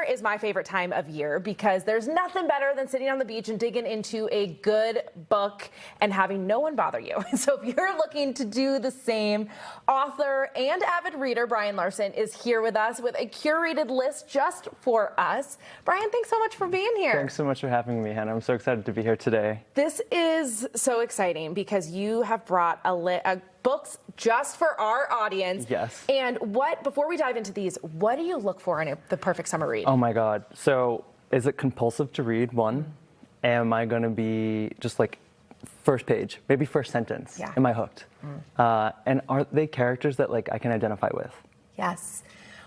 is my favorite time of year because there's nothing better than sitting on the beach and digging into a good book and having no one bother you. So if you're looking to do the same, author and avid reader Brian Larson is here with us with a curated list just for us. Brian, thanks so much for being here. Thanks so much for having me, Hannah. I'm so excited to be here today. This is so exciting because you have brought a books just for our audience. Yes. And before we dive into these, what do you look for in the perfect summer read? Oh my God. So is it compulsive to read? One, am I going to be just like first page, maybe first sentence? Yeah. Am I hooked? And are they characters that like I can identify with? Yes.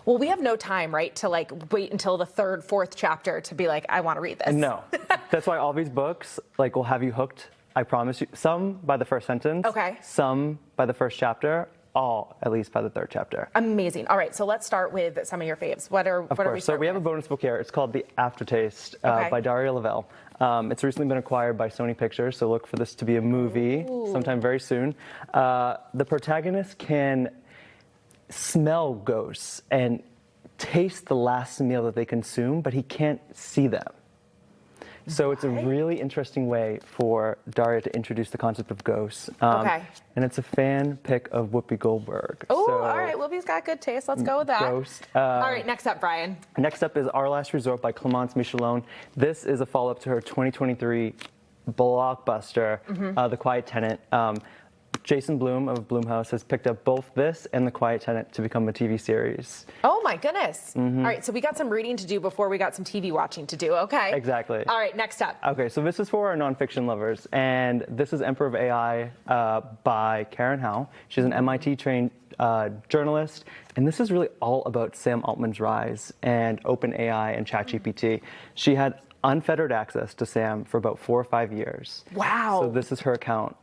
Well, we have no time, right, to like wait until the third, fourth chapter to be like, I want to read this. No. That's why all these books like will have you hooked. I promise you. Some by the first sentence. Okay. Some by the first chapter. All at least by the third chapter. Amazing. All right, so let's start with some of your faves. What are we? So we have a bonus book here. It's called The Aftertaste by Daria Lavelle. It's recently been acquired by Sony Pictures, so look for this to be a movie sometime very soon. The protagonist can smell ghosts and taste the last meal that they consume, but he can't see them. So it's a really interesting way for Daria to introduce the concept of ghosts. And it's a fan pick of Whoopi Goldberg. Oh, so, all right. Whoopi's got good taste. Let's go with that. Ghost. All right, next up, Brian. Next up is Our Last Resort by Clémence Michelon. This is a follow-up to her 2023 blockbuster, The Quiet Tenant. Jason Blum of Blumhouse has picked up both this and The Quiet Tenant to become a TV series. Oh my goodness. All right, so we got some reading to do before we got some TV watching to do. Okay. Exactly. All right, next up. Okay, so this is for our nonfiction lovers, and this is Emperor of AI by Karen Howe. She's an MIT-trained journalist, and this is really all about Sam Altman's rise and OpenAI and ChatGPT. She had unfettered access to Sam for about 4 or 5 years. Wow. So this is her account.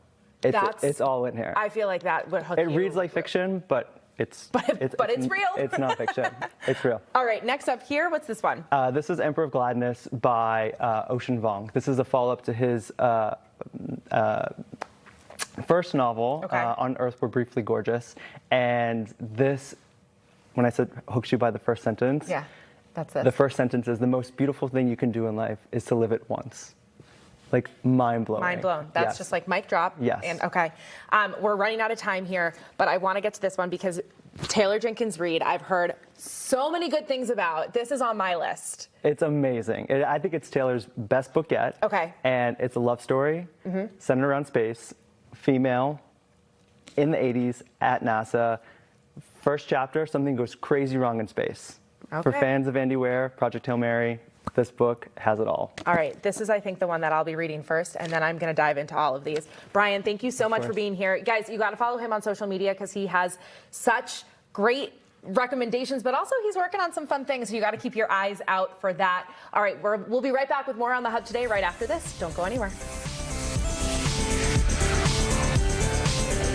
It's all in here. I feel like that would hook you. It reads like fiction, but it's real. It's not fiction. It's real. All right, next up here, what's this one? This is Emperor of Gladness by Ocean Vuong. This is a follow-up to his first novel, On Earth We're Briefly Gorgeous. And this, when I said hooks you by the first sentence, yeah, that's it. The first sentence is the most beautiful thing you can do in life is to live it once. Like mind-blowing. Mind blown. That's just like mic drop. Yes. And okay, we're running out of time here, but I want to get to this one because Taylor Jenkins Reid, I've heard so many good things about. This is on my list. It's amazing. I think it's Taylor's best book yet. Okay. And it's a love story centered around space, female, in the 80s, at NASA. First chapter, something goes crazy wrong in space. Okay. For fans of Andy Weir, Project Hail Mary, this book has it all. All right, this is, I think, the one that I'll be reading first, and then I'm going to dive into all of these. Brian, thank you so much for being here. Guys, you got to follow him on social media because he has such great recommendations, but also he's working on some fun things, so you got to keep your eyes out for that. All right, we'll be right back with more on The Hub today right after this. Don't go anywhere.